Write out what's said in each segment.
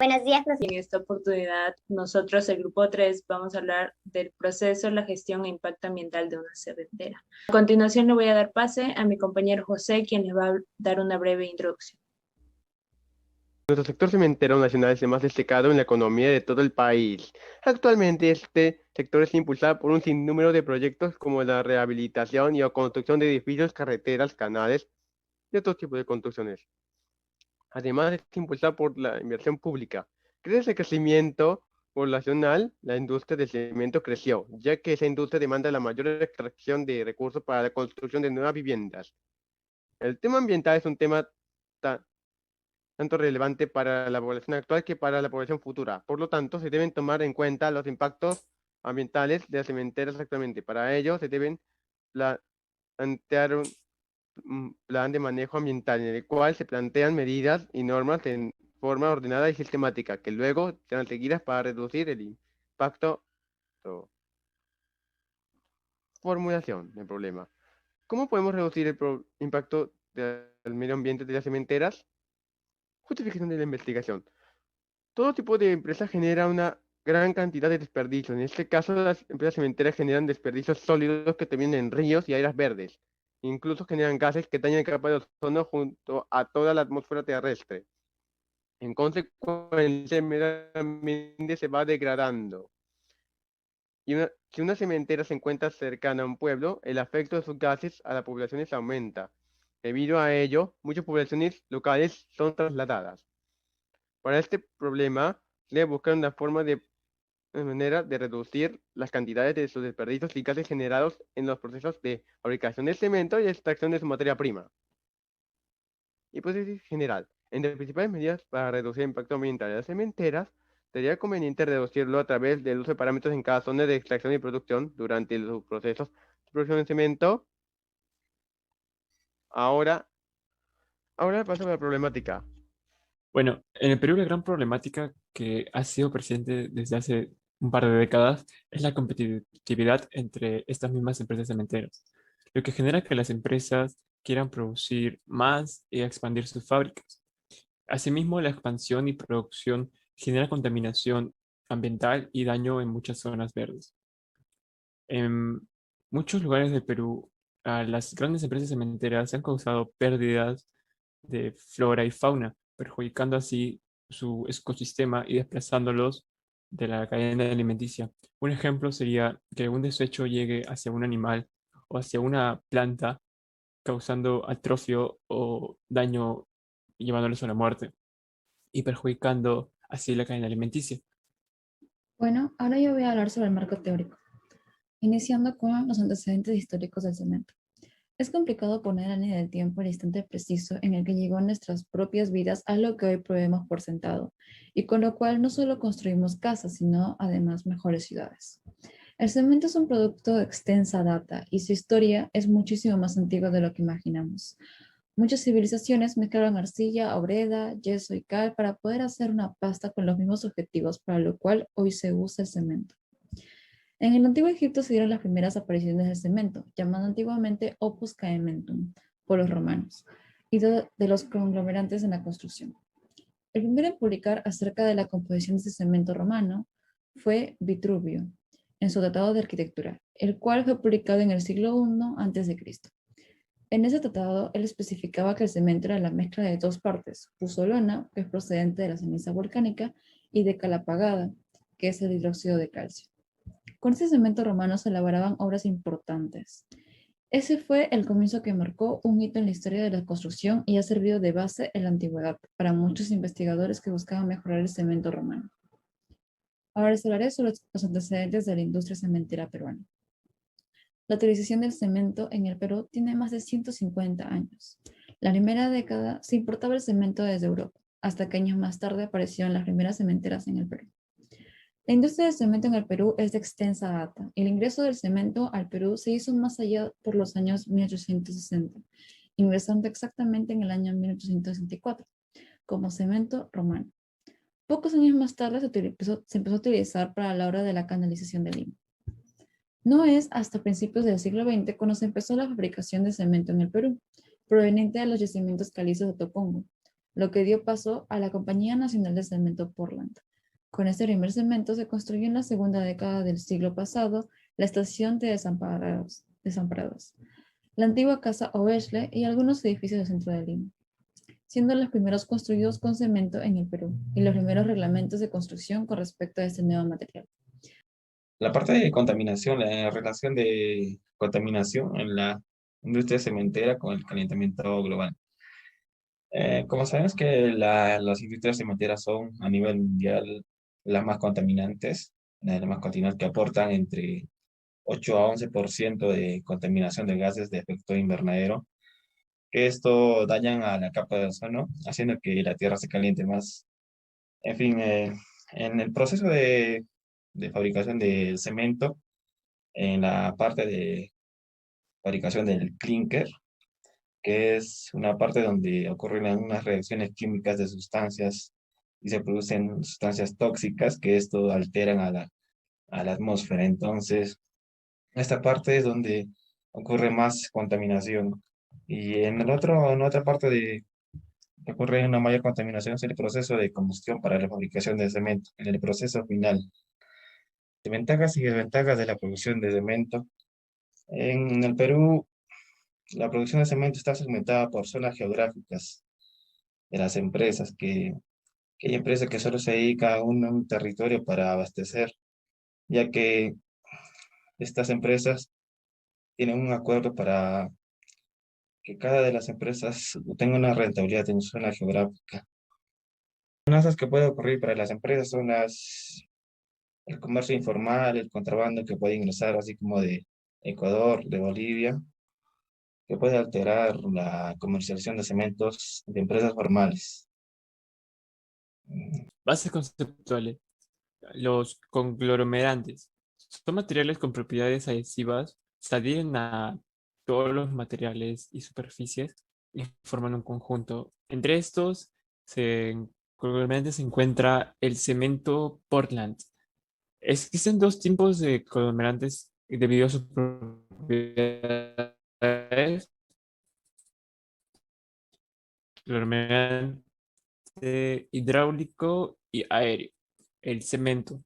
Buenos días, En esta oportunidad, nosotros, el grupo 3, vamos a hablar del proceso, la gestión e impacto ambiental de una cementera. A continuación, le voy a dar pase a mi compañero José, quien le va a dar una breve introducción. Nuestro sector cementero nacional es el más destacado en la economía de todo el país. Actualmente este sector es impulsado por un sinnúmero de proyectos como la rehabilitación y o construcción de edificios, carreteras, canales y otros tipos de construcciones. Además es impulsado por la inversión pública. Gracias al crecimiento poblacional, la industria del cemento creció, ya que esa industria demanda la mayor extracción de recursos para la construcción de nuevas viviendas. El tema ambiental es un tema tanto relevante para la población actual que para la población futura. Por lo tanto, se deben tomar en cuenta los impactos ambientales de las cementeras actualmente. Para ello, se deben plantear un plan de manejo ambiental en el cual se plantean medidas y normas en forma ordenada y sistemática, que luego serán seguidas para reducir el impacto o formulación del problema. ¿Cómo podemos reducir el impacto del medio ambiente de las cementeras? Justificación de la investigación. Todo tipo de empresa genera una gran cantidad de desperdicios. En este caso, las empresas cementeras generan desperdicios sólidos que terminan en ríos y áreas verdes. Incluso generan gases que dañan la capa de ozono junto a toda la atmósfera terrestre. En consecuencia, el medio ambiente se va degradando. Si una cementera se encuentra cercana a un pueblo, el efecto de sus gases a las poblaciones aumenta. Debido a ello, muchas poblaciones locales son trasladadas. Para este problema, se debe buscar una manera de reducir las cantidades de sus desperdicios y gases generados en los procesos de fabricación de cemento y extracción de su materia prima. Hipótesis general. Entre las principales medidas para reducir el impacto ambiental de las cementeras, sería conveniente reducirlo a través del uso de parámetros en cada zona de extracción y producción durante los procesos de producción de cemento. Ahora, ahora paso a la problemática. Bueno, en el Perú la gran problemática que ha sido presente desde hace un par de décadas es la competitividad entre estas mismas empresas cementeras, lo que genera que las empresas quieran producir más y expandir sus fábricas. Asimismo, la expansión y producción genera contaminación ambiental y daño en muchas zonas verdes. En muchos lugares del Perú, las grandes empresas cementeras han causado pérdidas de flora y fauna, perjudicando así su ecosistema y desplazándolos de la cadena alimenticia. Un ejemplo sería que un desecho llegue hacia un animal o hacia una planta, causando atrofio o daño y llevándolos a la muerte y perjudicando así la cadena alimenticia. Bueno, ahora yo voy a hablar sobre el marco teórico, iniciando con los antecedentes históricos del cemento. Es complicado poner en el tiempo el instante preciso en el que llegó a nuestras propias vidas a lo que hoy proveemos por sentado, y con lo cual no solo construimos casas, sino además mejores ciudades. El cemento es un producto de extensa data y su historia es muchísimo más antigua de lo que imaginamos. Muchas civilizaciones mezclaron arcilla, obreda, yeso y cal para poder hacer una pasta con los mismos objetivos para lo cual hoy se usa el cemento. En el Antiguo Egipto se dieron las primeras apariciones del cemento, llamado antiguamente opus caementum por los romanos, y de los conglomerantes en la construcción. El primero en publicar acerca de la composición de este cemento romano fue Vitruvio, en su Tratado de Arquitectura, el cual fue publicado en el siglo I a.C. En ese tratado, él especificaba que el cemento era la mezcla de dos partes, puzolana, que es procedente de la ceniza volcánica, y de cal apagada, que es el hidróxido de calcio. Con ese cemento romano se elaboraban obras importantes. Ese fue el comienzo que marcó un hito en la historia de la construcción y ha servido de base en la antigüedad para muchos investigadores que buscaban mejorar el cemento romano. Ahora les hablaré sobre los antecedentes de la industria cementera peruana. La utilización del cemento en el Perú tiene más de 150 años. La primera década se importaba el cemento desde Europa, hasta que años más tarde aparecieron las primeras cementeras en el Perú. La industria del cemento en el Perú es de extensa data. El ingreso del cemento al Perú se hizo más allá por los años 1860, ingresando exactamente en el año 1864, como cemento romano. Pocos años más tarde se empezó a utilizar para la obra de la canalización de Lima. No es hasta principios del siglo XX cuando se empezó la fabricación de cemento en el Perú, proveniente de los yacimientos calizos de Tocongo, lo que dio paso a la Compañía Nacional de Cemento Portland. Con este primer cemento se construyó en la segunda década del siglo pasado la estación de Desamparados, la antigua Casa Oesle y algunos edificios del centro de Lima, siendo los primeros construidos con cemento en el Perú y los primeros reglamentos de construcción con respecto a este nuevo material. La parte de contaminación, la relación de contaminación en la industria cementera con el calentamiento global. Como sabemos que las industrias cementeras son a nivel mundial las más contaminantes, las más contaminantes que aportan entre 8 a 11% de contaminación de gases de efecto invernadero, que esto dañan a la capa de ozono, haciendo que la Tierra se caliente más. En fin, en el proceso de fabricación del cemento, en la parte de fabricación del clinker, que es una parte donde ocurren algunas reacciones químicas de sustancias y se producen sustancias tóxicas que esto alteran a la atmósfera. Entonces, esta parte es donde ocurre más contaminación. Y en otra parte que ocurre una mayor contaminación es el proceso de combustión para la fabricación de cemento, en el proceso final. De ventajas y desventajas de la producción de cemento. En el Perú, la producción de cemento está segmentada por zonas geográficas de las empresas, que hay empresas que solo se dedican a un territorio para abastecer, ya que estas empresas tienen un acuerdo para que cada de las empresas tenga una rentabilidad en su zona geográfica. Amenazas que pueden ocurrir para las empresas son el comercio informal, el contrabando que puede ingresar, así como de Ecuador, de Bolivia, que puede alterar la comercialización de cementos de empresas formales. Bases conceptuales. Los conglomerados son materiales con propiedades adhesivas, se adhieren a todos los materiales y superficies y forman un conjunto. Entre estos conglomerados se encuentra el cemento Portland. Existen dos tipos de conglomerados debido a sus propiedades. Conglomerante hidráulico y aéreo. El cemento.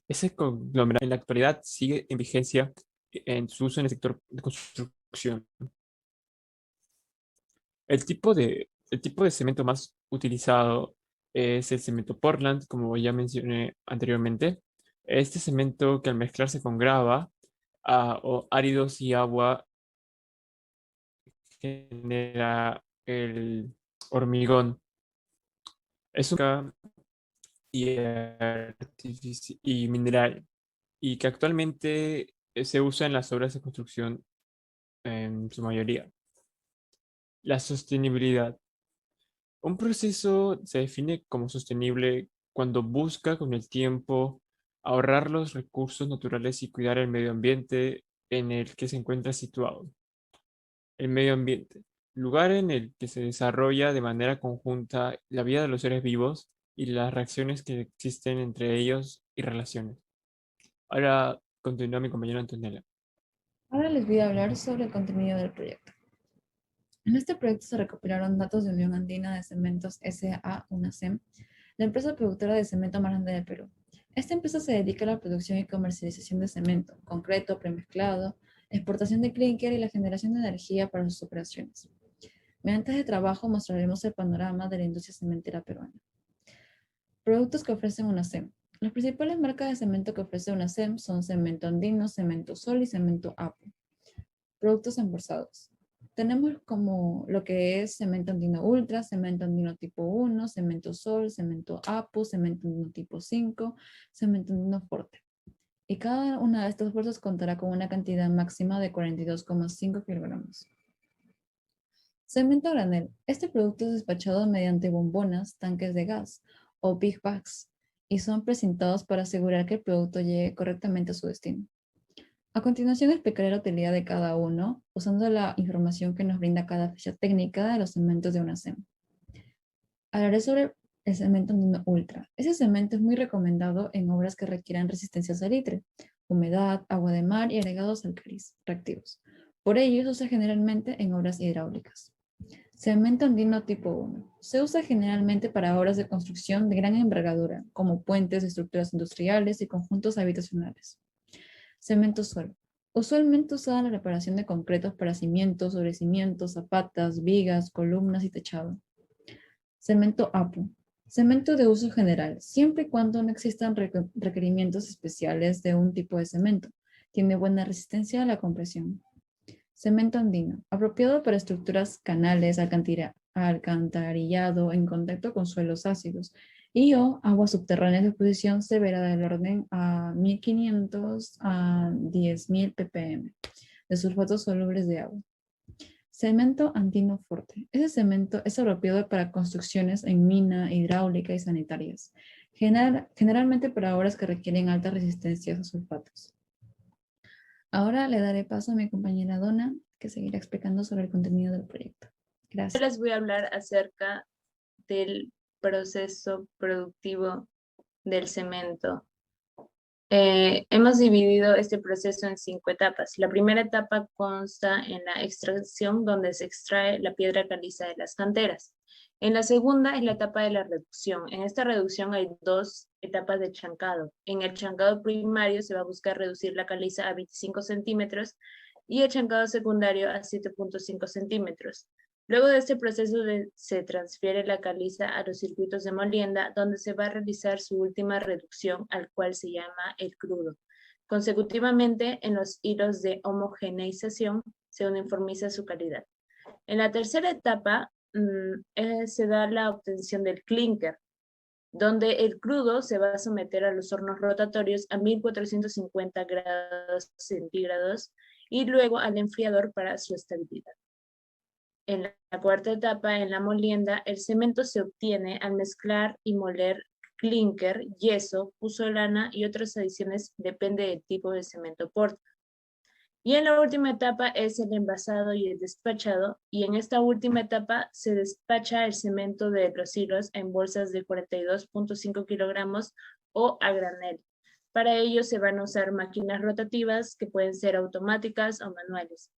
Ese conglomerado en la actualidad sigue en vigencia en su uso en el sector de construcción. El tipo de cemento más utilizado es el cemento Portland, como ya mencioné anteriormente. Este cemento que al mezclarse con grava o áridos y agua genera el hormigón. Es un y, y mineral y que actualmente se usa en las obras de construcción en su mayoría. La sostenibilidad. Un proceso se define como sostenible cuando busca con el tiempo ahorrar los recursos naturales y cuidar el medio ambiente en el que se encuentra situado. El medio ambiente, lugar en el que se desarrolla de manera conjunta la vida de los seres vivos y las reacciones que existen entre ellos y relaciones. Ahora continúa mi compañera Antonella. Ahora les voy a hablar sobre el contenido del proyecto. En este proyecto se recopilaron datos de Unión Andina de Cementos S.A., UNACEM, la empresa productora de cemento más grande del Perú. Esta empresa se dedica a la producción y comercialización de cemento, concreto, premezclado, exportación de clinker y la generación de energía para sus operaciones. Mediante este trabajo mostraremos el panorama de la industria cementera peruana. Productos que ofrecen UNACEM. Las principales marcas de cemento que ofrece UNACEM son Cemento Andino, Cemento Sol y Cemento Apu. Productos embolsados. Tenemos como lo que es Cemento Andino Ultra, Cemento Andino tipo 1, Cemento Sol, Cemento Apu, Cemento Andino tipo 5, Cemento Andino Forte. Y cada una de estas bolsas contará con una cantidad máxima de 42,5 kilogramos. Cemento a granel. Este producto es despachado mediante bombonas, tanques de gas o big bags y son precintados para asegurar que el producto llegue correctamente a su destino. A continuación explicaré la utilidad de cada uno usando la información que nos brinda cada ficha técnica de los cementos de UNACEM. Hablaré sobre el cemento Andino Ultra. Ese cemento es muy recomendado en obras que requieran resistencia al salitre, humedad, agua de mar y agregados alcalis reactivos. Por ello, se usa generalmente en obras hidráulicas. Cemento andino tipo 1. Se usa generalmente para obras de construcción de gran envergadura, como puentes, estructuras industriales y conjuntos habitacionales. Cemento suelo. Usualmente usado en la reparación de concretos para cimientos, sobrecimientos, zapatas, vigas, columnas y techado. Cemento APU. Cemento de uso general, siempre y cuando no existan requerimientos especiales de un tipo de cemento. Tiene buena resistencia a la compresión. Cemento andino, apropiado para estructuras canales, alcantarillado en contacto con suelos ácidos y o aguas subterráneas de exposición severa del orden a 1500 a 10.000 ppm de sulfatos solubles de agua. Cemento andino forte. Ese cemento es apropiado para construcciones en mina, hidráulica y sanitarias, generalmente para obras que requieren altas resistencias a sulfatos. Ahora le daré paso a mi compañera Donna, que seguirá explicando sobre el contenido del proyecto. Yo Gracias. les voy a hablar acerca del proceso productivo del cemento. Hemos dividido este proceso en 5 etapas. La primera etapa consta en la extracción, donde se extrae la piedra caliza de las canteras. En la segunda es la etapa de la reducción. En esta reducción hay 2 etapas de chancado. En el chancado primario se va a buscar reducir la caliza a 25 centímetros y el chancado secundario a 7.5 centímetros. Luego de este proceso se transfiere la caliza a los circuitos de molienda, donde se va a realizar su última reducción, al cual se llama el crudo. Consecutivamente, en los hilos de homogeneización se uniformiza su calidad. En la tercera etapa se da la obtención del clinker, donde el crudo se va a someter a los hornos rotatorios a 1450 grados centígrados y luego al enfriador para su estabilidad. En la cuarta etapa, en la molienda, el cemento se obtiene al mezclar y moler clinker, yeso, pusolana y otras adiciones, depende del tipo de cemento Portland. Y en la última etapa es el envasado y el despachado, y en esta última etapa se despacha el cemento de los hilos en bolsas de 42.5 kilogramos o a granel. Para ello se van a usar máquinas rotativas que pueden ser automáticas o manuales.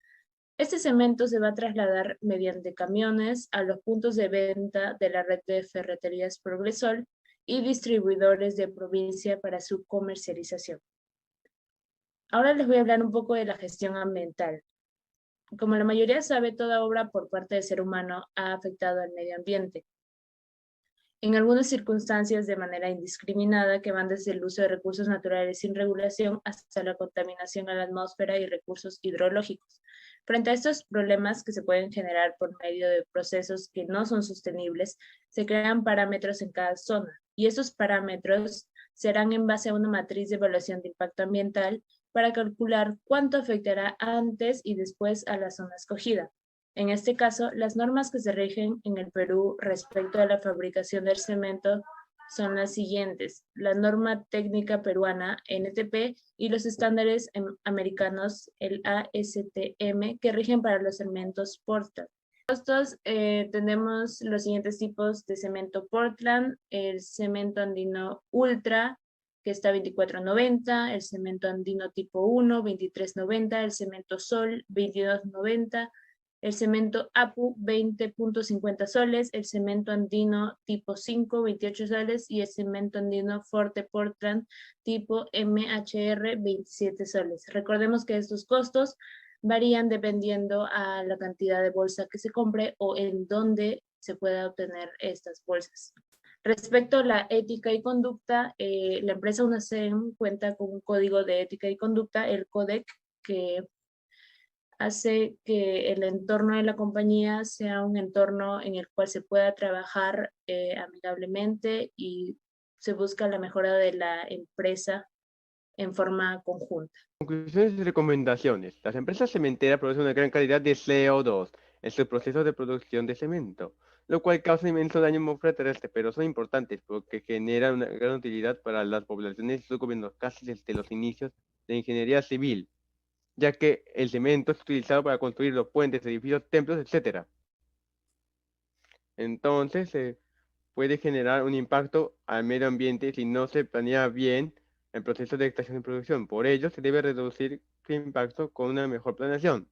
Este cemento se va a trasladar mediante camiones a los puntos de venta de la red de ferreterías Progresol y distribuidores de provincia para su comercialización. Ahora les voy a hablar un poco de la gestión ambiental. Como la mayoría sabe, toda obra por parte del ser humano ha afectado al medio ambiente. En algunas circunstancias de manera indiscriminada, que van desde el uso de recursos naturales sin regulación hasta la contaminación a la atmósfera y recursos hidrológicos. Frente a estos problemas que se pueden generar por medio de procesos que no son sostenibles, se crean parámetros en cada zona, y esos parámetros serán en base a una matriz de evaluación de impacto ambiental para calcular cuánto afectará antes y después a la zona escogida. En este caso, las normas que se rigen en el Perú respecto a la fabricación del cemento son las siguientes: la norma técnica peruana NTP y los estándares americanos, el ASTM, que rigen para los cementos Portland. Nosotros tenemos los siguientes tipos de cemento Portland: el cemento andino ultra, que está 24.90, el cemento andino tipo 1, 23.90, el cemento sol, 22.90, el cemento APU, 20.50 soles, el cemento andino tipo 5, 28 soles, y el cemento andino Forte Portland tipo MHR, 27 soles. Recordemos que estos costos varían dependiendo a la cantidad de bolsa que se compre o en dónde se pueda obtener estas bolsas. Respecto a la ética y conducta, la empresa UNACEM cuenta con un código de ética y conducta, el CODEC, que hace que el entorno de la compañía sea un entorno en el cual se pueda trabajar amigablemente y se busca la mejora de la empresa en forma conjunta. Conclusiones y recomendaciones. Las empresas cementeras producen una gran cantidad de CO2 en sus procesos de producción de cemento, lo cual causa inmenso daño en la atmósfera terrestre, pero son importantes porque generan una gran utilidad para las poblaciones y sus gobiernos casi desde los inicios de la ingeniería civil, ya que el cemento es utilizado para construir los puentes, edificios, templos, etc. Entonces, se puede generar un impacto al medio ambiente si no se planea bien el proceso de extracción y producción. Por ello, se debe reducir el impacto con una mejor planeación.